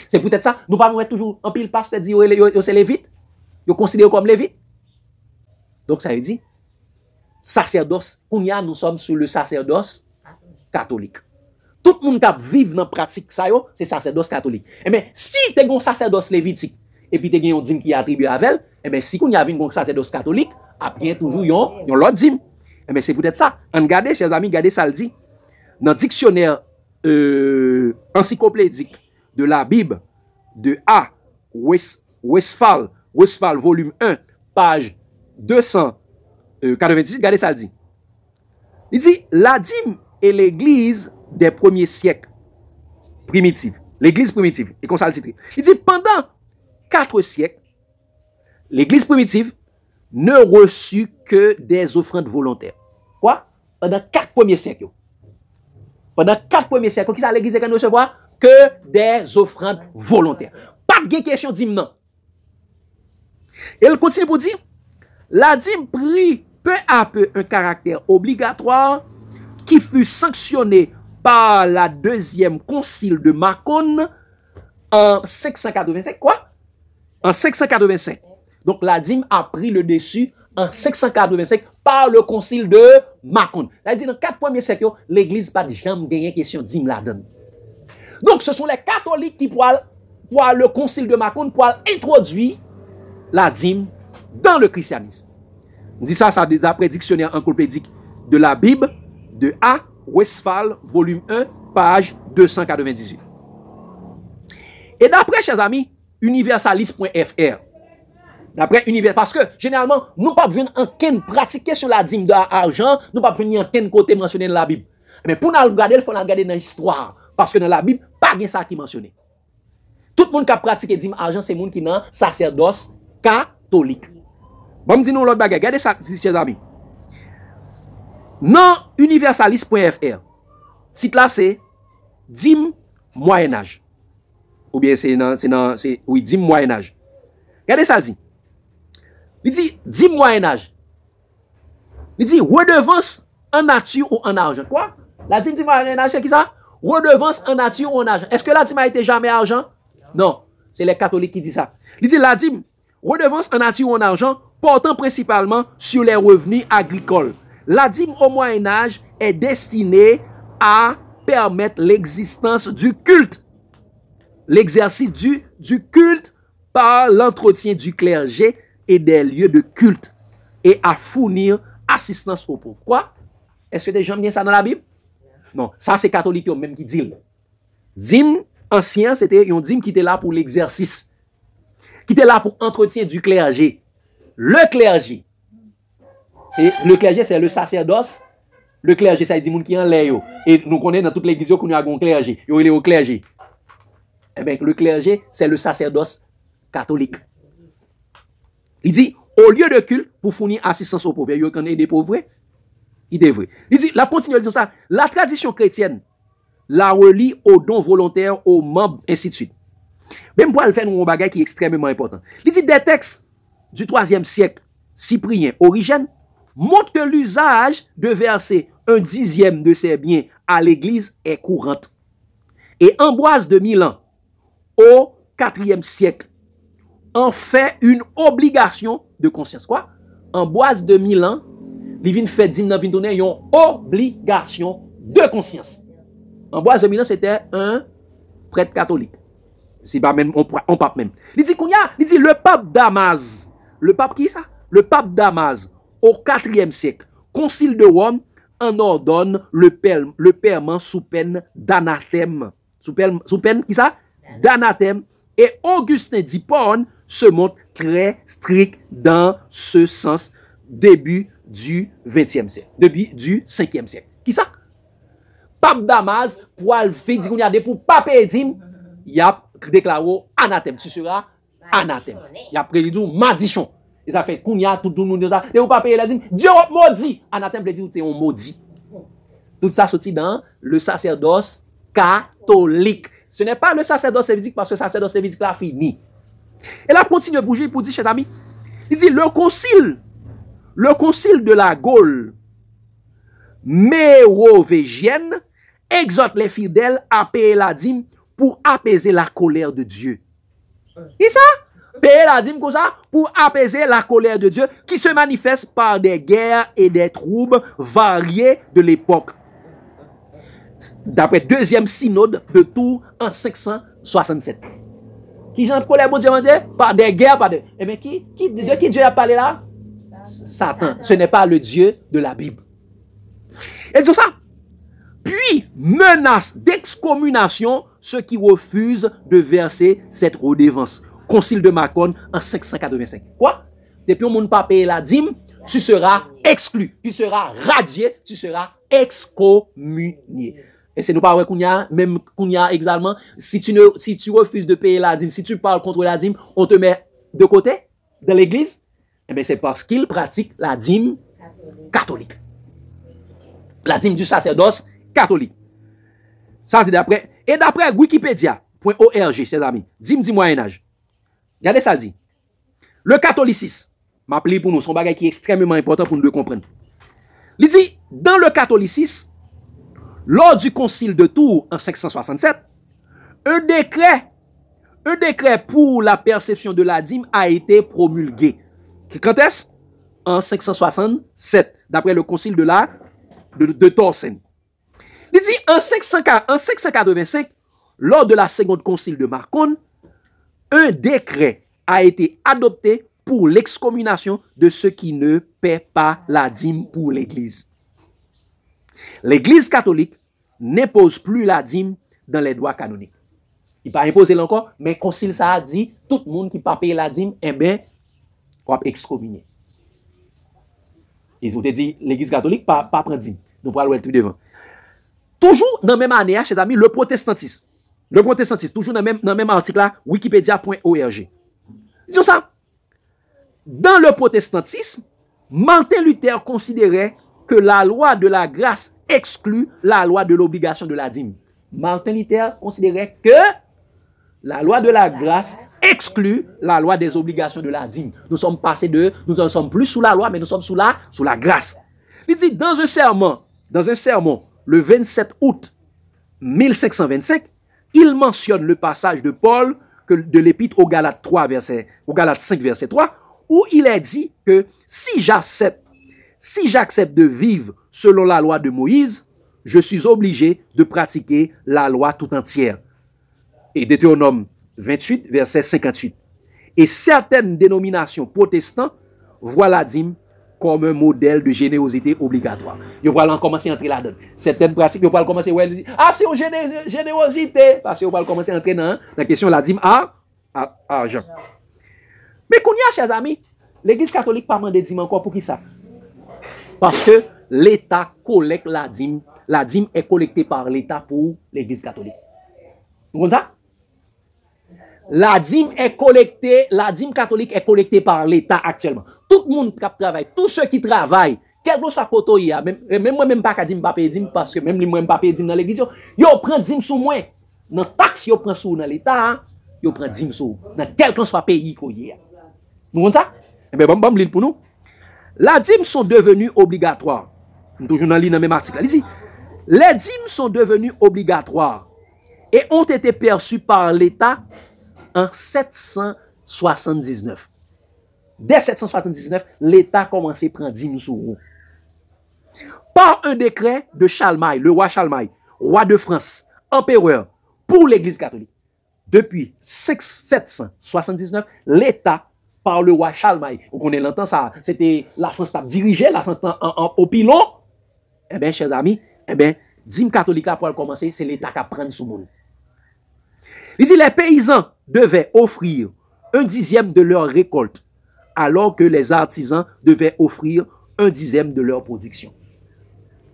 C'est peut-être ça, nous pas toujours en pile pasteur dit c'est lévite, ils considèrent comme lévite. Donc ça veut dire sacerdoce, Kounia nous sommes sur le sacerdoce catholique. Tout le monde qui vit dans la pratique ça c'est sacerdoce catholique. Eh bien si tu as un sacerdoce lévitique et puis tu as un dîme qui est attribué à elle, eh bien si on y a un sacerdoce catholique, après toujours yon l'autre dîme. Eh bien c'est peut-être ça. En regardez, chers amis, regardez ça le dit. Dans le dictionnaire encyclopédique de la Bible de A. Westphal, volume 1, page 298, regardez ça le dit. Il dit, la dîme est l'église des premiers siècles primitifs. L'église primitive. Et comme ça le titre. Il dit, pendant 4 siècles, l'église primitive ne reçut que des offrandes volontaires. Quoi? Pendant 4 premiers siècles. Pendant 4 premiers siècles, qui ça l'église ne recevoir? Que des offrandes volontaires. Pas de question dîme, non. Et elle continue pour dire, la dîme prit peu à peu un caractère obligatoire qui fut sanctionné par la deuxième concile de Macon en 585. Quoi? En 585. Donc la dîme a pris le dessus en 585 par le concile de Macon. C'est-à-dire dans 4 premiers siècles, l'église pas jamais gagné question dîme la donne. Donc ce sont les catholiques qui pour le concile de Macon pour introduire la dîme dans le christianisme. On dit ça d'après dictionnaire encyclopédique de la Bible de A. Westphal, volume 1, page 298. Et d'après, chers amis, universaliste.fr, parce que généralement, nous pas besoin d'aucune pratiquer sur la dîme d'argent, nous pas besoin d'aucun côté mentionné dans la Bible. Mais pour nous regarder, il faut nous regarder dans l'histoire. Parce que dans la Bible, pas de ça qui est mentionné. Tout le monde qui a pratiqué dîme argent, c'est le monde qui est sacerdoce catholique. Bon, me dis nous l'autre bagage. Regardez ça, chers amis. Non universaliste.fr. Site là, c'est dîme Moyen-Âge. Ou bien c'est dîme Moyen-Âge. Regardez ça, dit. Il dit dîme Moyen-Âge. Il dit redevance en nature ou en argent. Quoi? La dîme Moyen-Âge, c'est qui ça? Redevance en nature ou en argent. Est-ce que la dîme a été jamais argent? Non. C'est les catholiques qui disent ça. Il dit la dîme, redevance en nature ou en argent, portant principalement sur les revenus agricoles. La dîme au Moyen-Âge est destinée à permettre l'existence du culte. L'exercice du culte par l'entretien du clergé et des lieux de culte et à fournir assistance aux pauvres. Quoi? Est-ce que des gens viennent ça dans la Bible? Non, ça c'est catholique même qui dit. Dîme ancien, c'était une dîme qui était là pour l'exercice, qui était là pour entretien du clergé. Le clergé, c'est le sacerdoce. Le clergé, ça dit moun qui en l'air. Et nous connaissons dans toute l'église qu'on a un clergé. Il est au clergé. Eh bien, le clergé, c'est le sacerdoce catholique. Il dit, au lieu de culte, pour fournir assistance aux pauvres, il y a des pauvres. Il devrait. Il dit, la continue de dire ça, la tradition chrétienne la relie aux dons volontaires, aux membres, ainsi de suite. Même pour le faire un bagage qui est extrêmement important. Il dit des textes du 3e siècle, Cyprien, Origène, montrent que l'usage de verser 1/10 de ses biens à l'église est courante. Et Ambroise de Milan, au 4e siècle, en fait une obligation de conscience. Quoi? Ambroise de Milan li vin fait dîme nan vin donner une obligation de conscience. Ambroise de Milan c'était un prêtre catholique. C'est pas même on pape même. Il dit il dit le pape Damas, le pape qui ça? Le pape Damas au 4e siècle, concile de Rome en ordonne le paiement sous peine d'anathème. Sous peine qui ça? D'anathème. Et Augustin d'Hippone se montre très strict dans ce sens début du 20e siècle, début du 5e siècle. Qui ça? Pape Damas, pour le fait dire pour pape Edim, il a déclaré anathème. Tu seras anathème. Il a prédit maldition. Et ça fait qu'on y a tout le monde ça. Et vous pas payer la dîme, Dieu maudit. Anathème veut dire c'est un maudit. Tout ça sorti dans le sacerdoce catholique. Ce n'est pas le sacerdoce lévitique parce que le sacerdoce lévitique là fini. Et là continue de bouger pour dire chers amis, il dit le concile de la Gaule mérovégienne exhorte les fidèles à payer la dîme pour apaiser la colère de Dieu. Et ça? Payer la dîme comme ça pour apaiser la colère de Dieu qui se manifeste par des guerres et des troubles variés de l'époque. D'après deuxième synode de Tours en 567. Qui j'en colère bon Dieu, par des guerres, par des... Eh bien, de qui Dieu a parlé là? Satan. Ce n'est pas le Dieu de la Bible. Et dit ça. Puis menace d'excommunication ceux qui refusent de verser cette redevance. Concile de Macon en 585. Quoi? Depuis on ne pas payer la dîme, tu seras exclu, tu seras radié, tu seras excommunié. Et c'est nous pas vrai qu'on y a, même qu'on y a également, si tu refuses de payer la dîme, si tu parles contre la dîme, on te met de côté dans l'église. Eh bien, c'est parce qu'il pratique la dîme catholique. La dîme du sacerdoce catholique. Ça, c'est d'après. Et d'après Wikipedia.org, chers amis, dîme du Moyen-Âge. Regardez ça, dit. Le catholicisme, m'appelez pour nous, son bagage qui est extrêmement important pour nous le comprendre. Il dit, dans le catholicisme, lors du concile de Tours en 567, un décret pour la perception de la dîme a été promulgué. Quand est-ce? En 567, d'après le concile de Torsen. Il dit, en 585, lors de la seconde concile de Macon, un décret a été adopté pour l'excommunication de ceux qui ne paient pas la dîme pour l'Église. L'Église catholique n'impose plus la dîme dans les droits canoniques. Il pas imposer encore, mais le concile ça a dit, tout le monde qui pas payer la dîme, eh bien, on va excommunier. Ils ont dit, l'Église catholique pas prendre dîme. Nous pourrons le tout devant. Toujours dans la même année, chers amis, le protestantisme. Le protestantisme, toujours dans le même article là, wikipedia.org. Disons ça. Dans le protestantisme, Martin Luther considérait que la loi de la grâce exclut la loi de l'obligation de la dîme. Martin Luther considérait que la loi de la grâce exclut la loi des obligations de la dîme. Nous sommes passés nous ne sommes plus sous la loi, mais nous sommes sous la grâce. Il dit dans un sermon, le 27 août 1525, il mentionne le passage de Paul de l'épître aux Galates 5, verset 3, où il est dit que si j'accepte de vivre selon la loi de Moïse, je suis obligé de pratiquer la loi tout entière. Et Deutéronome 28, verset 58. Et certaines dénominations protestantes voient la dîme comme un modèle de générosité obligatoire. Ils vont commencer à entrer là-dedans. Certaines pratiques, ils vont commencer à dire, ah, c'est une générosité. Parce qu'ils vont commencer à entrer dans la question de la dîme à argent. Mais qu'on y a, chers amis, l'Église catholique pas demandé dîme encore pour qui ça? Parce que l'État collecte la dîme. La dîme est collectée par l'État pour l'Église catholique. Vous comprenez ça? La dîme catholique est collectée par l'État actuellement. Tout le monde qui travaille, tous ceux qui travaillent, quel que soit côté, même moi même pas qu'à dîme pas payer dîme parce que même moi même pas payer dîme dans l'église, yo prend dîme sous moi. Dans taxe yo prend sous dans l'État, yo prend dîme sous dans quel que soit pays qu'on y a. Vous comprenez ça? Eh bien, bon lire pour nous. La dîme sont devenues obligatoires. Toujours dans le même article. Il dit, les dîmes sont devenues obligatoires et ont été perçues par l'État en 779. Dès 779, l'État a commencé à prendre dîme sur vous. par un décret de Charlemagne, le roi Charlemagne, roi de France, empereur, pour l'Église catholique. Depuis 779, l'État, par le roi Charlemagne, on connaît longtemps ça, c'était la France qui dirigeait, la France au pilon. Eh bien, chers amis, eh bien, dîme catholique là pour commencer, c'est l'État qui prend sous monde. Il dit les paysans devaient offrir 1/10 de leur récolte, alors que les artisans devaient offrir 1/10 de leur production.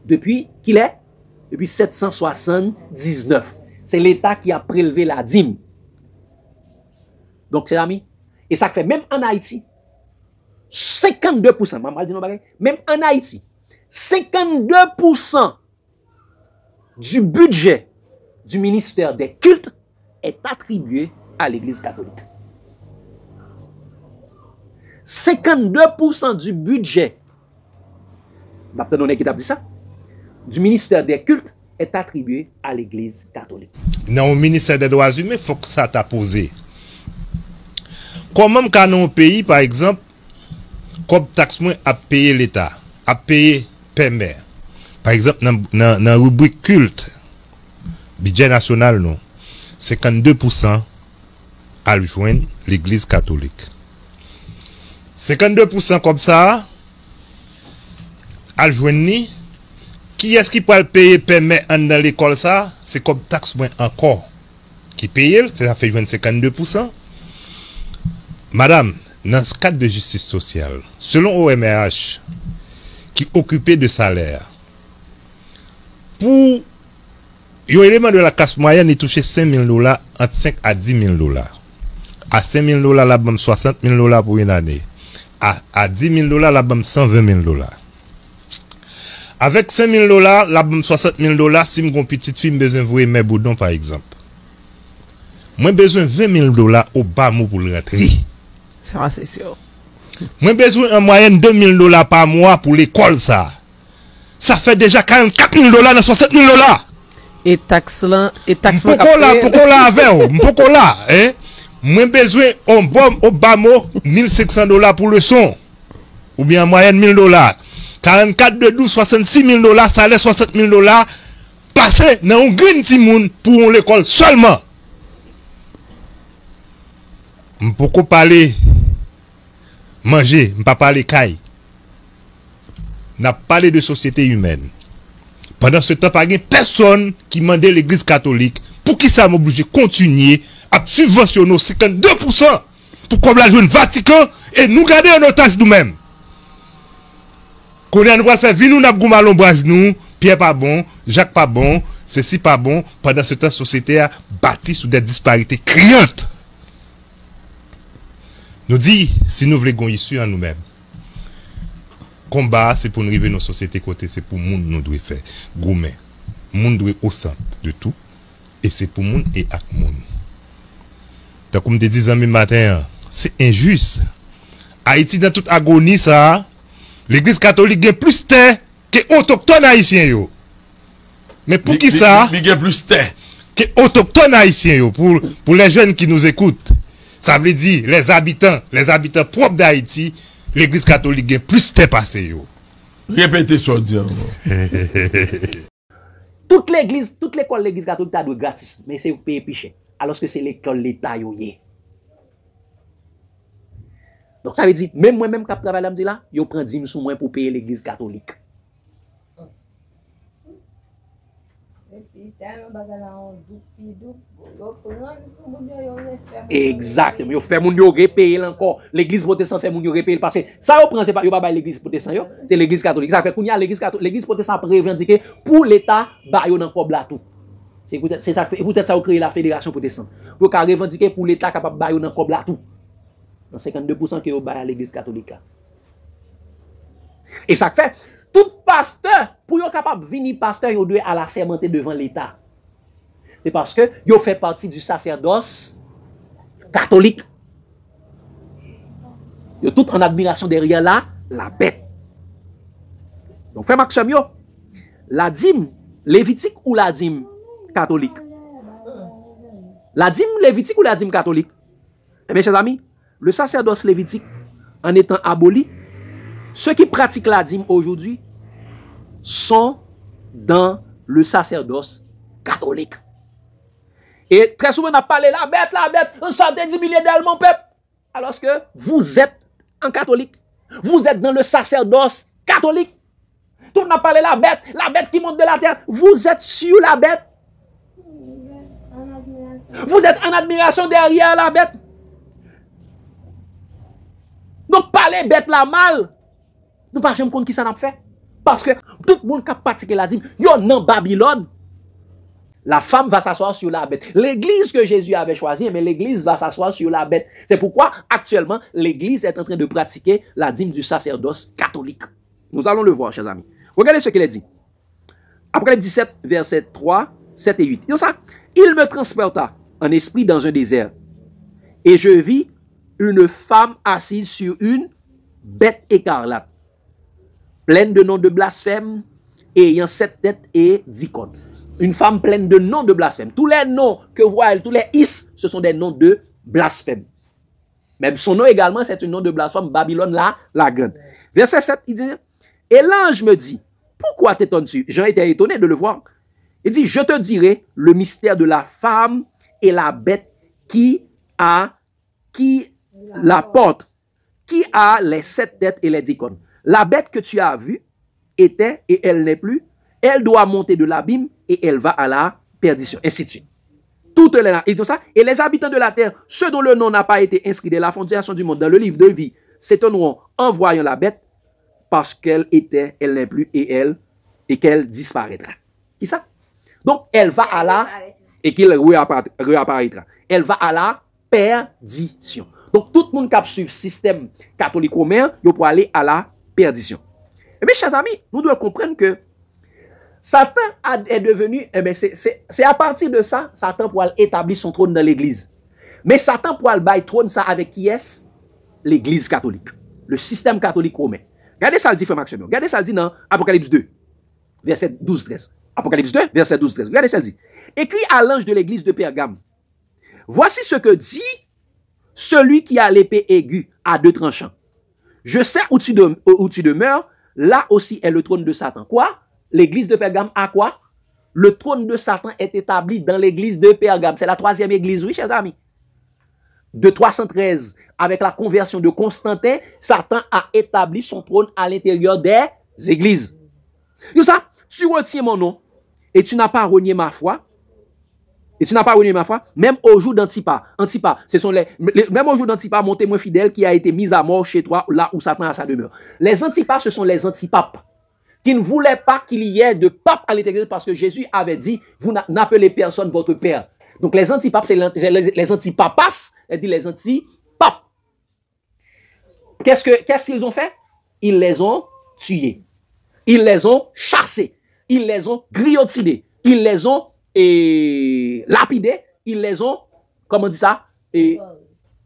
Depuis qu'il est? Depuis 779. C'est l'État qui a prélevé la dîme. Donc, chers amis, et ça fait même en Haïti, 52%, même en Haïti, 52% du budget du ministère des cultes est attribué à l'Église catholique. 52% du budget, qui t'a dit ça, du ministère des cultes est attribué à l'Église catholique. Dans le ministère des droits humains, il faut que ça t'a posé. Comment quand dans un pays, par exemple, comme taxe moins à payer l'État, à payer PMR. Par exemple, dans la rubrique culte, budget national, non, 52% à joindre l'Église catholique. 52% comme ça, à joindre ni, qui est-ce qui peut le payer PMR dans l'école ça? C'est comme taxe moins encore qui paye, ça fait joindre 52%. Madame, dans ce cadre de justice sociale, selon OMRH, qui occupait de salaire, pour un élément de la classe moyenne, il touchait $5,000 entre 5 à $10,000. À $5,000, la bam $60,000 pour une année. À $10,000, la bam $120,000. Avec $5,000, la bam $60,000, si mon petite fille besoin de voir mes boudons, par exemple. Moi, besoin de $20,000 au bas mot pour le rentrer. Ça, c'est sûr. Moi, besoin en moyenne $2,000 par mois pour l'école, ça. Ça fait déjà $44,000 dans $60,000. Et taxe là, et taxe pourquoi là avec pourquoi là, hein? Moi, besoin en bon au bas mot $1,500 pour le son. Ou bien en moyenne $1,000. 44 de 12, $66,000, salaire $60,000. Passer dans un green timoun pour l'école seulement. Pourquoi parler manger, pas parler caille. N'a parlé de société humaine. Pendant ce temps, pas personne qui demandait l'Église catholique pour qui ça m'oblige de continuer à subventionner 52% pour qu'on la joue Vatican et nous garder en otage nous-mêmes. Qu'on a nous faire venir nous avons mal ombrage nous, Pierre pas bon, Jacques pas bon, ceci pas bon. Pendant ce temps, la société a bâti sous des disparités criantes. Nous dit, si nous voulons issue en nous-mêmes, combat, c'est pour nous arriver dans nos sociétés côté, c'est pour monde nous devons faire. Gourmet. Monde doit au centre de tout. Et c'est pour monde et avec monde. Donc, comme te disais ce matin, c'est injuste. Haïti, dans toute agonie, ça, l'Église catholique a plus terre que autochtones haïtiens. Yo. Mais pour qui ça? Il y a plus terre que autochtones haïtiens. Yo. Pour les jeunes qui nous écoutent. Ça veut dire, les habitants propres d'Haïti, l'Église catholique a plus de passé. Répétez ça, dire. Toute l'école de l'Église catholique est gratis, mais c'est payer plus cher. Alors que c'est l'école de l'État. Donc ça veut dire, même moi-même qui travaille là, je prends 10 sous moi pour payer l'Église catholique. Exactement. Yo fait moun yo repayer encore. L'église protestante fait moun yo repayer parce que ça yo prend c'est pas yo pas l'église protestante yo, c'est l'église catholique. Ça fait qu'on y a l'église protestante revendiquer pour l'état ba yo dans cob là tout. C'est ça peut-être ça créer la fédération protestante. Pour ka revendiquer pour l'état capable ba yo dans cob là tout. Dans 52% que yo ba à l'église catholique. Et ça fait tout pasteur, pour être capable de venir pasteur, il doit à la sermenter devant l'État. C'est parce que il fait partie du sacerdoce catholique. Il tout en admiration derrière là, la bête. Donc, frère Maxime, la dîme lévitique ou la dîme catholique? La dîme lévitique ou la dîme catholique? Eh bien, chers amis, le sacerdoce lévitique, en étant aboli, ceux qui pratiquent la dîme aujourd'hui, sont dans le sacerdoce catholique. Et très souvent, on a parlé la bête, on sortait du milieu d'elle, mon peuple. Alors que vous êtes en catholique. Vous êtes dans le sacerdoce catholique. Tout le monde a parlé la bête qui monte de la terre. Vous êtes sur la bête. Vous êtes en admiration derrière la bête. Donc, parler bête la mal. Nous ne pouvons pas compte qui ça n'a fait. Parce que tout le monde qui a pratiqué la dîme, yo nan Babylone. La femme va s'asseoir sur la bête. L'église que Jésus avait choisie, mais l'église va s'asseoir sur la bête. C'est pourquoi, actuellement, l'église est en train de pratiquer la dîme du sacerdoce catholique. Nous allons le voir, chers amis. Regardez ce qu'il a dit. Apocalypse 17, versets 3, 7 et 8. Il dit ça. Il me transporta en esprit dans un désert. Et je vis une femme assise sur une bête écarlate, pleine de noms de blasphème, et ayant 7 têtes et 10 cornes. Une femme pleine de noms de blasphème. Tous les noms que vous voyez, tous les is, ce sont des noms de blasphème. Même son nom également, c'est un nom de blasphème, Babylone la grande. Verset 7, il dit, et l'ange me dit, pourquoi t'étonnes-tu? J'en étais étonné de le voir. Il dit, je te dirai le mystère de la femme et la bête qui la porte, qui a les 7 têtes et les 10 cornes. La bête que tu as vue était et elle n'est plus. Elle doit monter de l'abîme et elle va à la perdition. Ainsi de suite. Toutes les, et tout ça, et les habitants de la terre, ceux dont le nom n'a pas été inscrit dès la fondation du monde dans le livre de vie, s'étonneront en voyant la bête parce qu'elle était, elle n'est plus et qu'elle disparaîtra. Qui ça? Donc, elle va à la, et qu'il réapparaîtra. Elle va à la perdition. Donc, tout le monde qui suit le système catholique romain, il peut aller à la perdition. Et bien, chers amis, nous devons comprendre que Satan est devenu, c'est à partir de ça, Satan pourra établir son trône dans l'église. Mais Satan pourra le bailler trône ça avec qui est? L'église catholique. Le système catholique romain. Regardez ça le dit, frère Maxime. Regardez ça le dit dans Apocalypse 2, verset 12-13. Apocalypse 2, verset 12-13. Regardez ça le dit. Écrit à l'ange de l'église de Pergame. Voici ce que dit celui qui a l'épée aiguë à 2 tranchants. Je sais où tu demeures, là aussi est le trône de Satan. Quoi? L'église de Pergame a quoi? Le trône de Satan est établi dans l'église de Pergame. C'est la 3e église, oui, chers amis. De 313, avec la conversion de Constantin, Satan a établi son trône à l'intérieur des églises. Tout ça, tu retiens mon nom et tu n'as pas renié ma foi. Même au jour d'Antipas, ce sont même au jour d'Antipas, mon témoin fidèle qui a été mis à mort chez toi, là où Satan a sa demeure. Les Antipas, ce sont les antipapes, qui ne voulaient pas qu'il y ait de pape à l'intérieur parce que Jésus avait dit, vous n'appelez personne votre père. Donc les antipapes, c'est les antipapas, elle dit les antipapes. Qu'est-ce qu'ils ont fait? Ils les ont tués. Ils les ont chassés. Ils les ont griotinés. Ils les ont lapidés. Ils les ont, comment on dit ça?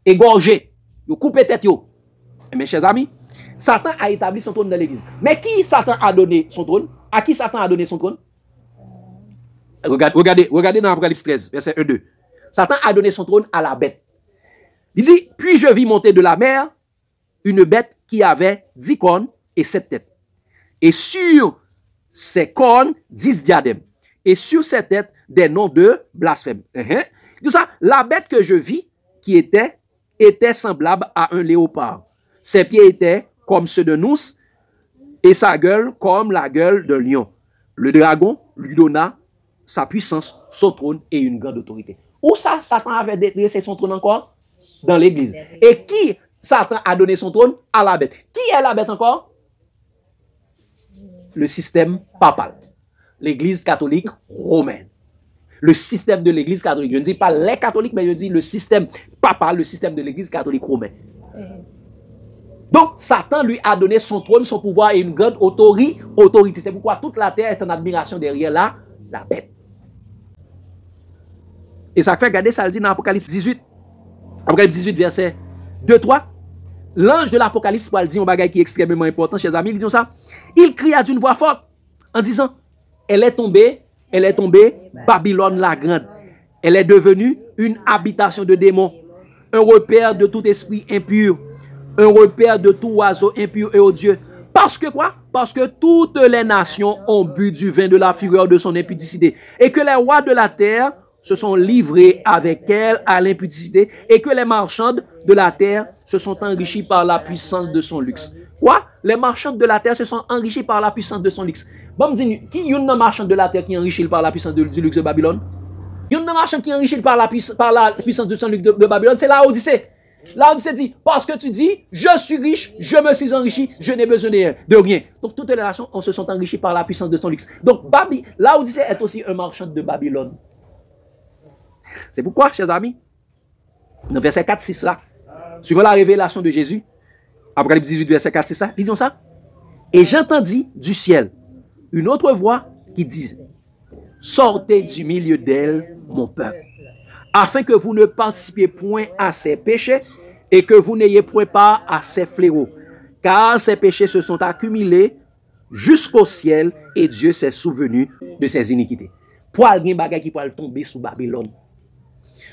Égorgés. Ils ont coupé tête. Mes chers amis, Satan a établi son trône dans l'église. Mais qui Satan a donné son trône? À qui Satan a donné son trône? Regardez dans Apocalypse 13, verset 1-2. Satan a donné son trône à la bête. Il dit, puis je vis monter de la mer une bête qui avait 10 cornes et 7 têtes. Et sur ses cornes, 10 diadèmes. Et sur ses têtes, des noms de blasphème. Tout ça, la bête que je vis, qui était semblable à un léopard. Ses pieds étaient comme ceux de nous, et sa gueule comme la gueule d'un lion. Le dragon lui donna sa puissance, son trône et une grande autorité. Où ça, Satan avait dressé son trône encore? Dans l'église. Et qui Satan a donné son trône? À la bête. Qui est la bête encore? Le système papal. L'église catholique romaine. Le système de l'église catholique. Je ne dis pas les catholiques, mais je dis le système papal, le système de l'église catholique romaine. Donc, Satan lui a donné son trône, son pouvoir et une grande autorité. C'est pourquoi toute la terre est en admiration derrière la bête. Et ça fait regarder, ça le dit dans Apocalypse 18. Apocalypse 18, verset 2-3. L'ange de l'Apocalypse, pour le dire un bagage qui est extrêmement important, chers amis, il dit ça. Il cria d'une voix forte en disant, elle est tombée, Babylone la grande. Elle est devenue une habitation de démons, un repère de tout esprit impur, un repère de tout oiseau impur et odieux. Parce que quoi? Parce que toutes les nations ont bu du vin de la fureur de son impudicité. Et que les rois de la terre se sont livrés avec elle à l'impudicité. Et que les marchands de la terre se sont enrichis par la puissance de son luxe. Quoi? Les marchands de la terre se sont enrichis par la puissance de son luxe. Bon, qui y a un marchand de la terre qui est enrichi par la puissance du luxe de Babylone? Il y a un marchand qui est enrichi par la puissance de son luxe de Babylone. C'est la Odyssée. La Odyssée dit, parce que tu dis, je suis riche, je me suis enrichi, je n'ai besoin de rien. Donc, toutes les nations se sont enrichies par la puissance de son luxe. Donc, la Odyssée est aussi un marchand de Babylone. C'est pourquoi, chers amis, dans verset 4-6 là, suivant la révélation de Jésus, Apocalypse 18, verset 4-6 là, lisons ça. Et j'entendis du ciel une autre voix qui disait, sortez du milieu d'elle, mon peuple, afin que vous ne participiez point à ses péchés et que vous n'ayez point part à ses fléaux, car ses péchés se sont accumulés jusqu'au ciel et Dieu s'est souvenu de ses iniquités. Pour alguien bagay qui peut tomber sous Babylone.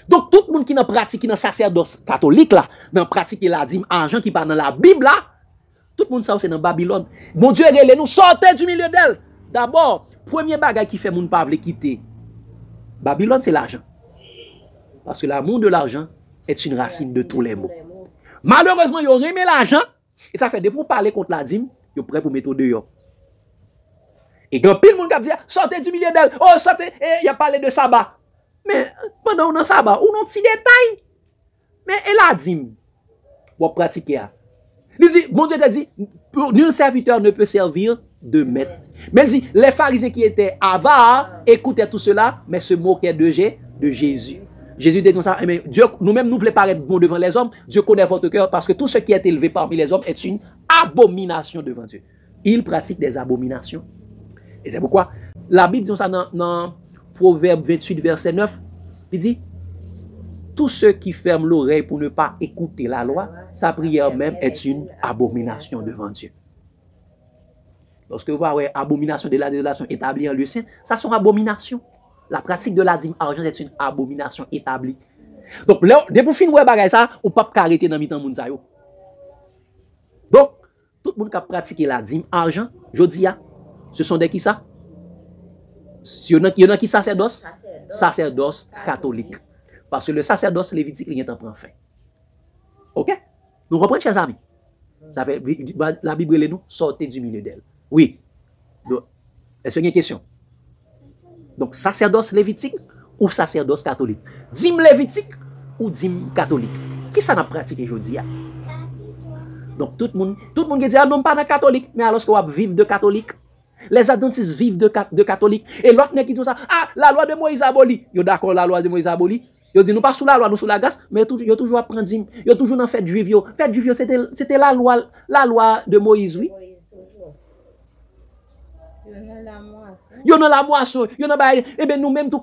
Donc tout le monde qui n'a pratiqué dans le sacerdoce catholique là, dans pratiquer la dîme argent qui parle dans la Bible là, tout le monde ça c'est dans Babylone. Mon Dieu relève nous sortez du milieu d'elle. D'abord, premier bagay qui fait moun pa vle quitter Babylone c'est l'argent. Parce que l'amour de l'argent est une racine de tous les maux. Malheureusement, ils ont aimé l'argent et ça fait de pour parler contre la dîme, ils sont prêts pour mettre au dehors. Et quand pile monde qui dit sortez du milieu d'elle. Oh sortez, il a parlé de sabbat. Mais pendant on sabbat, on a un petit détail. Mais elle a dit, pour pratiquer. Il dit, mon Dieu t'a dit, nul serviteur ne peut servir de maître. Mais il dit, les pharisiens qui étaient avares écoutaient tout cela, mais se moquaient de Jésus. Jésus dit comme ça, mais Dieu, nous-mêmes, nous voulons paraître bons devant les hommes. Dieu connaît votre cœur parce que tout ce qui est élevé parmi les hommes est une abomination devant Dieu. Il pratique des abominations. Et c'est pourquoi la Bible dit ça dans Proverbe 28, verset 9. Il dit, tous ceux qui ferment l'oreille pour ne pas écouter la loi, sa prière même est une abomination devant Dieu. Lorsque vous voyez abomination de la désolation établie en lieu saint, ça sont abominations. La pratique de la dîme argent est une abomination établie. Donc, dès pour finir bagay ça, ou pas arrêter dans mi-temps moun sa yo. Donc, tout le monde qui a pratiqué la dîme argent, je dis, ce sont des qui ça? Il y en a qui sacerdoce? Sacerdoce catholique. Parce que le sacerdoce lévitique, il est en fin. Ok? Nous comprenons, chers amis? Ça fait, la Bible, nous, sortez du milieu d'elle. Oui. Est-ce qu'il y a une question? Donc, sacerdoce lévitique ou sacerdoce catholique? Dîme lévitique ou dîme catholique? Qui ça n'a pratiqué aujourd'hui? Donc, tout le monde qui dit, ah non, pas de catholique, mais alors qu'on va vivre de catholique. Les adventistes vivent de catholique. Et l'autre qui dit ça, ah, la loi de Moïse abolie. Yo d'accord, la loi de Moïse abolie. Yo dit, nous pas sous la loi, nous sous la grâce, mais yo toujours apprendre dîme. Yo toujours dans fête juive. Fête juive, c'était la loi de Moïse, oui. Yo nan la moisson, yo nan baye, eh bien nous-mêmes tout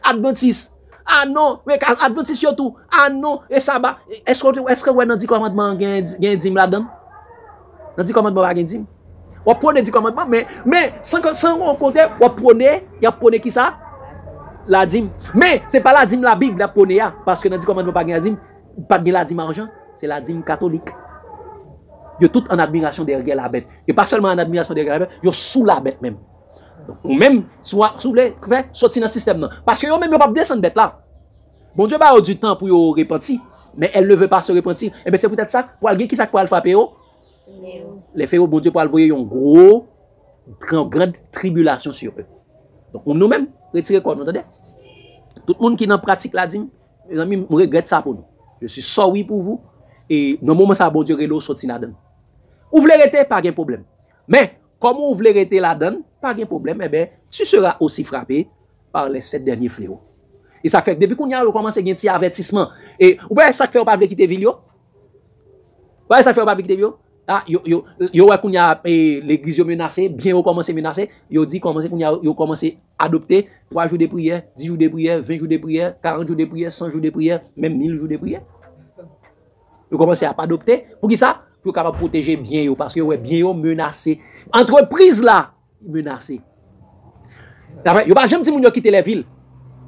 adventistes. Ah non, mais adventistes yo tout. Ah non, et ça va. Est-ce que ouais dans 10 commandements gen dîme là-dedans? Dans 10 commandements pas gen dîme. On prenait 10 commandements mais sans on compter, on prenait qui ça? La dîme. Mais c'est pas la dîme la Bible la prenait parce que dans 10 commandements pas gen dîme, pas gen la dîme argent, c'est la dîme catholique. Yo tout en admiration derrière la bête. Et pas seulement en admiration derrière la bête, yo sous la bête même. Donc, ou même, sous les, sortir dans le système. Parce que yo même, yo pas descendre bête là. Bon Dieu va avoir du temps pour yo repentir, mais elle ne veut pas se repentir. Et bien c'est peut-être ça, pour alguien qui ça pour le frapper yo. Les frères, bon Dieu, pour envoyer une grande tribulation sur eux. Donc, nous-mêmes, retirer quoi, nous entendez? Tout le monde qui n'en pratique la dîme, mes amis, je regrette ça pour nous. Je suis sorry pour vous. Et dans le moment ça, bon Dieu, relo sorti là-dedans. Vous voulez arrêter, pas de problème. Mais, comme vous voulez arrêter là-dedans, pas de problème, eh bien, tu seras aussi frappé par les 7 derniers fléaux. Et ça fait que depuis qu'on y a commencé à gagner un petit avertissement, et vous voyez ça fait on pas quitter Vilio? Vous voyez ça fait on pas quitter Vilio? Ah, yo qu'on y a l'église menacée, bien au commencé menacé, yo dit commencer qu'on y a yo commencé adopter 3 jours de prière, 10 jours de prière, 20 jours de prière, 40 jours de prière, 100 jours de prière, même 1000 jours de prière. Yo commencer à pas adopter pour qui ça? Pour capable protéger bien yo parce que ouais bien yo menacé. Entreprise là menacée. Yo pas jamais dit moun yo quitter les villes.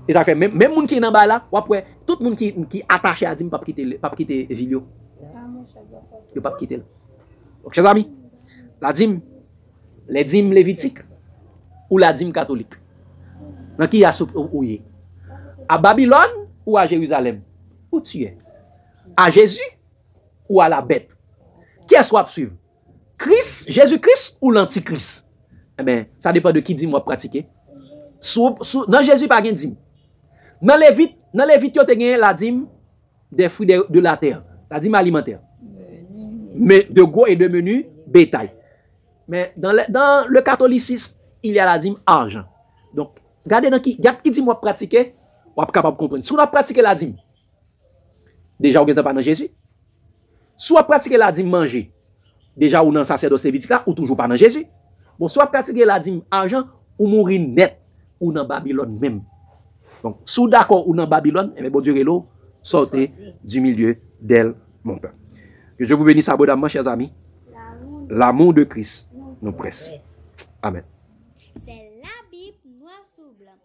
Et ça fait même moun qui est en bas là, ou après tout moun qui attaché à dire pas quitter ville yo. Yo pas quitter. Donc chers amis, La dîme, les dîmes lévitiques ou la dîme catholique? Dans qui y a où y est? À Babylone ou à Jérusalem? Où tu es? À Jésus ou à la bête? Qui est-ce qu'on va suivre? Christ, Jésus-Christ ou l'antichrist? Eh bien, ça dépend de qui dit moi pratiquer. Dans Jésus, pas de dîme. Dans Lévite, il y a la dîme des fruits de la terre, la dîme alimentaire. Mais de gros et de menu bétail. Mais dans le catholicisme, il y a la dîme argent. Donc, regardez dans qui dit moi pratiquer, on est capable de comprendre. Si on a pratiqué la dîme, déjà on n'est pas dans Jésus. Soit pratiquer la dîme manger, déjà ou dans sacerdoce lévitique là, ou toujours pas dans Jésus. Bon, soit pratiquer la dîme argent, ou mourir net, ou dans Babylone même. Donc, sous d'accord ou dans Babylone, eh bien, bon Dieu, l'eau, sortez du milieu d'elle, mon peuple. Que je vous bénisse abondamment, chers amis. L'amour de Christ nous presse. Amen. C'est la Bible noir sur blanc.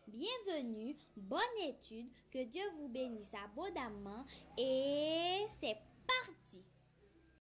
Bienvenue, bonne étude, que Dieu vous bénisse abondamment et